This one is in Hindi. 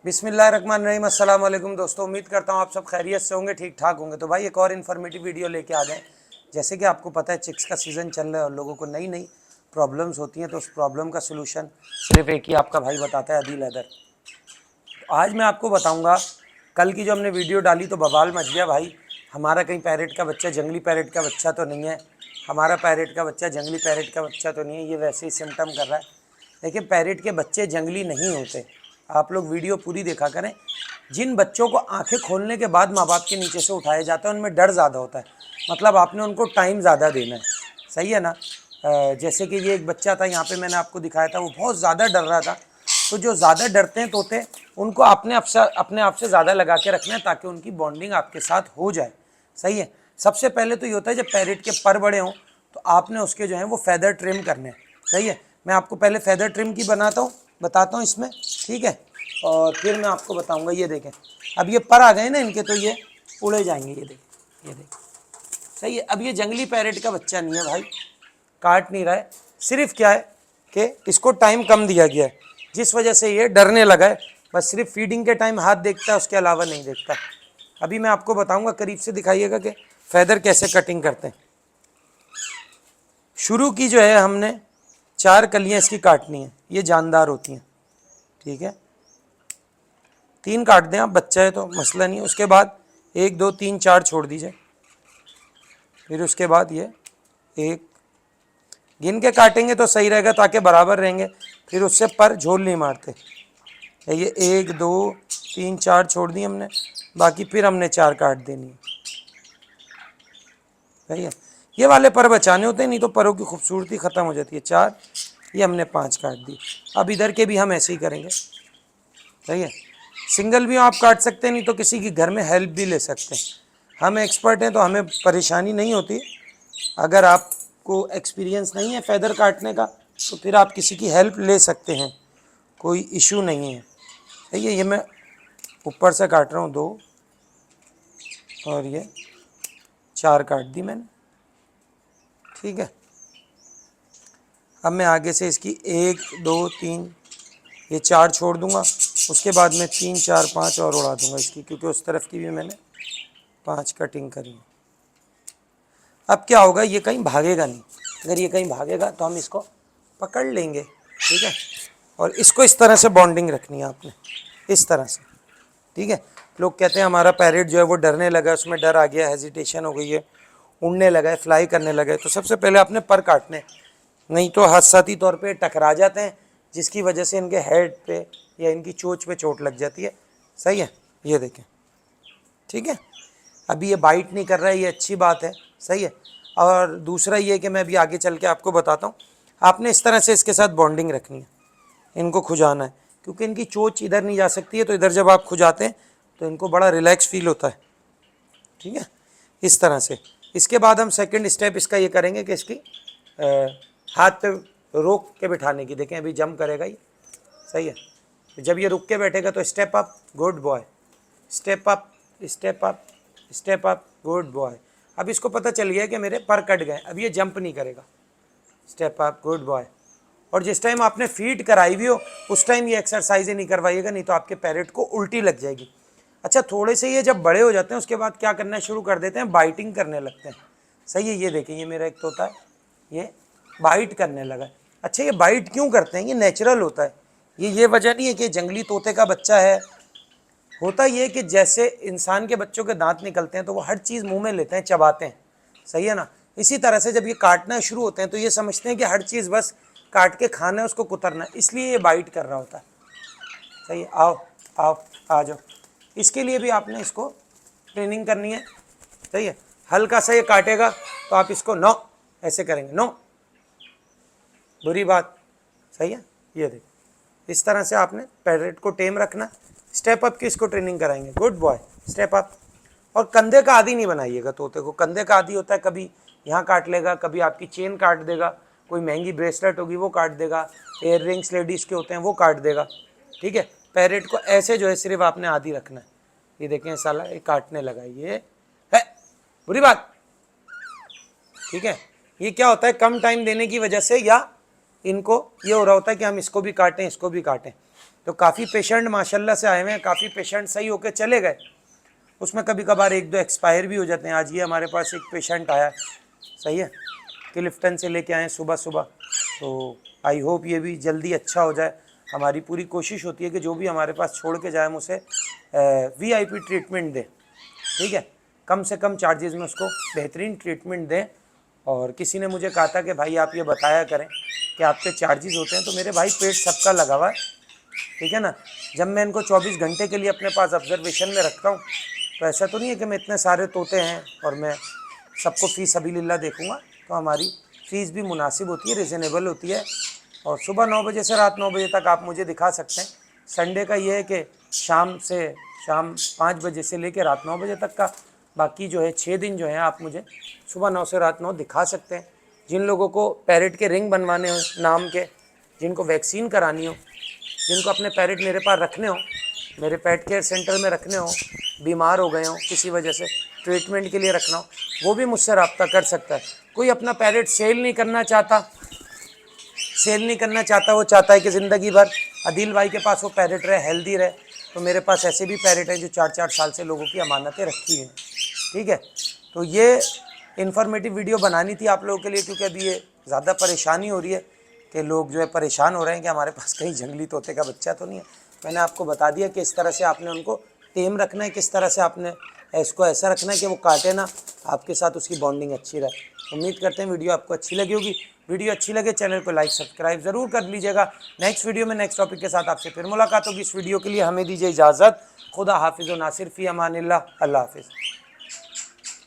बिस्मिल्लाहिर्रहमानिर्रहीम। अस्सलाम वालेकुम दोस्तों, उम्मीद करता हूँ आप सब खैरियत से होंगे, ठीक ठाक होंगे। तो भाई एक और इन्फॉर्मेटिव वीडियो लेके आ गए। जैसे कि आपको पता है चिक्स का सीज़न चल रहा है और लोगों को नई नई प्रॉब्लम्स होती हैं, तो उस प्रॉब्लम का सोल्यूशन सिर्फ एक ही आपका भाई बताता है, अदील हैदर। तो आज मैं आपको बताऊँगा, कल की जो हमने वीडियो डाली तो बवाल मच गया भाई। हमारा कहीं पैरेट का बच्चा जंगली पैरेट का बच्चा तो नहीं है, हमारा पैरेट का बच्चा जंगली पैरेट का बच्चा तो नहीं है, ये वैसे ही सिम्टम कर रहा है। देखिए, पैरेट के बच्चे जंगली नहीं होते। आप लोग वीडियो पूरी देखा करें। जिन बच्चों को आंखें खोलने के बाद माँ बाप के नीचे से उठाया जाता है उनमें डर ज़्यादा होता है, मतलब आपने उनको टाइम ज़्यादा देना है। सही है ना। जैसे कि ये एक बच्चा था यहाँ पे, मैंने आपको दिखाया था, वो बहुत ज़्यादा डर रहा था। तो जो ज़्यादा डरते हैं तोते, उनको अपने आप से ज़्यादा लगा के रखना है ताकि उनकी बॉन्डिंग आपके साथ हो जाए। सही है। सबसे पहले तो ये होता है जब पैरेट के पर बड़े हों तो आपने उसके जो है वो फैदर ट्रिम करने हैं। सही है। मैं आपको पहले फैदर ट्रिम की बताता हूँ इसमें, ठीक है, और फिर मैं आपको बताऊंगा। ये देखें, अब ये पर आ गए ना इनके, तो ये उड़े जाएंगे। ये देखें, ये देखें। सही है। अब ये जंगली पैरेट का बच्चा नहीं है भाई, काट नहीं रहा है। सिर्फ क्या है कि इसको टाइम कम दिया गया है, जिस वजह से ये डरने लगा है। बस सिर्फ फीडिंग के टाइम हाथ देखता है, उसके अलावा नहीं देखता। अभी मैं आपको बताऊंगा, करीब से दिखाइएगा कि फैदर कैसे कटिंग करते हैं। शुरू की जो है हमने 4 कलियां इसकी काटनी है, ये जानदार होती हैं, ठीक है। 3 काट दें आप, बच्चा है तो मसला नहीं है। उसके बाद 1 2 3 4 छोड़ दीजिए। फिर उसके बाद ये 1 गिन के काटेंगे तो सही रहेगा ताकि बराबर रहेंगे, फिर उससे पर झोल नहीं मारते। ये 1 2 3 4 छोड़ दी हमने, बाकी फिर हमने 4 काट देनी है। सही है। ये वाले पर बचाने होते हैं, नहीं तो परों की खूबसूरती ख़त्म हो जाती है। 4, ये हमने 5 काट दी। अब इधर के भी हम ऐसे ही करेंगे। सही है। सिंगल भी आप काट सकते हैं, नहीं तो किसी की घर में हेल्प भी ले सकते हैं। हम एक्सपर्ट हैं तो हमें परेशानी नहीं होती। अगर आपको एक्सपीरियंस नहीं है फैदर काटने का तो फिर आप किसी की हेल्प ले सकते हैं, कोई इशू नहीं है। सही है। ये मैं ऊपर से काट रहा हूँ 2, और ये 4 काट दी मैंने, ठीक है। अब मैं आगे से इसकी 1 2 3 ये 4 छोड़ दूंगा। उसके बाद में 3 4 5 और उड़ा दूंगा इसकी, क्योंकि उस तरफ की भी मैंने 5 कटिंग करी। अब क्या होगा, ये कहीं भागेगा नहीं। अगर ये कहीं भागेगा तो हम इसको पकड़ लेंगे, ठीक है। और इसको इस तरह से बॉन्डिंग रखनी है आपने, इस तरह से, ठीक है। लोग कहते हैं हमारा पैरेट जो है वो डरने लगा, उसमें डर आ गया, हेजिटेशन हो गई है, उड़ने लगा है, फ्लाई करने लगा है। तो सबसे पहले आपने पर काटने, नहीं तो हादसाती तौर पे टकरा जाते हैं, जिसकी वजह से इनके हेड पे या इनकी चोंच पे चोट लग जाती है। सही है। ये देखें, ठीक है। अभी ये बाइट नहीं कर रहा है, ये अच्छी बात है। सही है। और दूसरा ये कि मैं अभी आगे चल के आपको बताता हूँ, आपने इस तरह से इसके साथ बॉन्डिंग रखनी है, इनको खुजाना है, क्योंकि इनकी चोंच इधर नहीं जा सकती है। तो इधर जब आप खुजाते हैं तो इनको बड़ा रिलैक्स फील होता है, ठीक है, इस तरह से। इसके बाद हम सेकंड स्टेप इसका ये करेंगे कि इसकी हाथ पे रोक के बिठाने की। देखें, अभी जंप करेगा ये। सही है। जब ये रुक के बैठेगा तो step up, good boy, step up, step up, step up, good boy. अब इसको पता चल गया कि मेरे पर कट गए, अब ये जंप नहीं करेगा। Step up, good boy. और जिस टाइम आपने फीड कराई हुई हो उस टाइम ये एक्सरसाइज नहीं करवाइएगा, नहीं तो आपके पैरेट को उल्टी लग जाएगी। अच्छा, थोड़े से ये जब बड़े हो जाते हैं उसके बाद क्या करना शुरू कर देते हैं, बाइटिंग करने लगते हैं। सही है। ये देखिए, ये मेरा एक तोता है, ये बाइट करने लगा है। अच्छा, ये बाइट क्यों करते हैं, ये नेचुरल होता है। ये वजह नहीं है कि जंगली तोते का बच्चा है। होता ये कि जैसे इंसान के बच्चों के दांत निकलते हैं तो वो हर चीज़ मुंह में लेते हैं, चबाते हैं। सही है ना। इसी तरह से जब ये काटना शुरू होते हैं तो ये समझते हैं कि हर चीज़ बस काट के खाना है, उसको कुतरना है, इसलिए ये बाइट कर रहा होता है। सही है। आओ आओ, आ जाओ। इसके लिए भी आपने इसको ट्रेनिंग करनी है। सही है। हल्का सा ये काटेगा तो आप इसको नो ऐसे करेंगे, नो, बुरी बात। सही है। ये देखो, इस तरह से आपने पैरेट को टेम रखना। स्टेप अप की इसको ट्रेनिंग कराएंगे, गुड बॉय, स्टेप अप। और कंधे का आदी नहीं बनाइएगा तोते को। कंधे का आदी होता है, कभी यहाँ काट लेगा, कभी आपकी चेन काट देगा, कोई महंगी ब्रेसलेट होगी वो काट देगा, एयर रिंग्स लेडीज़ के होते हैं वो काट देगा, ठीक है। पैरेट को ऐसे जो है सिर्फ आपने आदी रखना है। ये देखें, साला ये काटने लगा, ये है बुरी बात, ठीक है। ये क्या होता है, कम टाइम देने की वजह से या इनको ये हो रहा होता है कि हम इसको भी काटें इसको भी काटें। तो काफ़ी पेशेंट माशाल्लाह से आए हुए हैं, काफ़ी पेशेंट सही होकर चले गए, उसमें कभी कभार 1-2 एक्सपायर भी हो जाते हैं। आज ये हमारे पास एक पेशेंट आया, सही है, क्लिफ्टन से लेके आए सुबह सुबह, तो आई होप ये भी जल्दी अच्छा हो जाए। हमारी पूरी कोशिश होती है कि जो भी हमारे पास छोड़ के जाए हम उसे VIP ट्रीटमेंट दें, ठीक है, कम से कम चार्जेस में उसको बेहतरीन ट्रीटमेंट दें। और किसी ने मुझे कहा था कि भाई आप ये बताया करें कि आपके चार्जेस होते हैं, तो मेरे भाई पेट सबका लगा हुआ है, ठीक है ना। जब मैं इनको 24 घंटे के लिए अपने पास ऑब्जर्वेशन में रखता हूँ, तो ऐसा तो नहीं है कि मैं इतने सारे तोते हैं और मैं सबको फ़ीस सबीलिल्लाह देखूँगा। तो हमारी फ़ीस भी मुनासिब होती है, रिजनेबल होती है। और सुबह 9 बजे से रात 9 बजे तक आप मुझे दिखा सकते हैं। संडे का ये है कि शाम 5 बजे से लेकर रात 9 बजे तक का, बाकी जो है 6 दिन जो है आप मुझे सुबह 9 से रात 9 दिखा सकते हैं। जिन लोगों को पैरेट के रिंग बनवाने हो नाम के, जिनको वैक्सीन करानी हो, जिनको अपने पैरेट मेरे पास रखने हो, मेरे पेट केयर सेंटर में रखने हो, बीमार हो गए हो किसी वजह से, ट्रीटमेंट के लिए रखना हो, वो भी मुझसे रब्ता कर सकता है। कोई अपना पैरेट सेल नहीं करना चाहता, वो चाहता है कि ज़िंदगी भर अदील भाई के पास वो पैरेट रहे, हेल्दी रहे, तो मेरे पास ऐसे भी पैरेट हैं जो 4-4 साल से लोगों की अमानतें रखी हैं, ठीक है। तो ये इन्फॉर्मेटिव वीडियो बनानी थी आप लोगों के लिए, क्योंकि अभी ये ज़्यादा परेशानी हो रही है कि लोग जो है परेशान हो रहे हैं कि हमारे पास कहीं जंगली तोते का बच्चा तो नहीं है। मैंने आपको बता दिया कि इस तरह से आपने उनको टेम रखना है, किस तरह से आपने इसको ऐसा रखना है कि वो काटे ना, आपके साथ उसकी बॉन्डिंग अच्छी रहे। उम्मीद करते हैं वीडियो आपको अच्छी लगी होगी। वीडियो अच्छी लगे चैनल को लाइक सब्सक्राइब ज़रूर कर लीजिएगा। नेक्स्ट वीडियो में नेक्स्ट टॉपिक के साथ आपसे फिर मुलाकात होगी। इस वीडियो के लिए हमें दीजिए इजाज़त। खुदा हाफिज़ व नासिर फ़ी अमानिल्लाह। अल्लाह हाफिज़।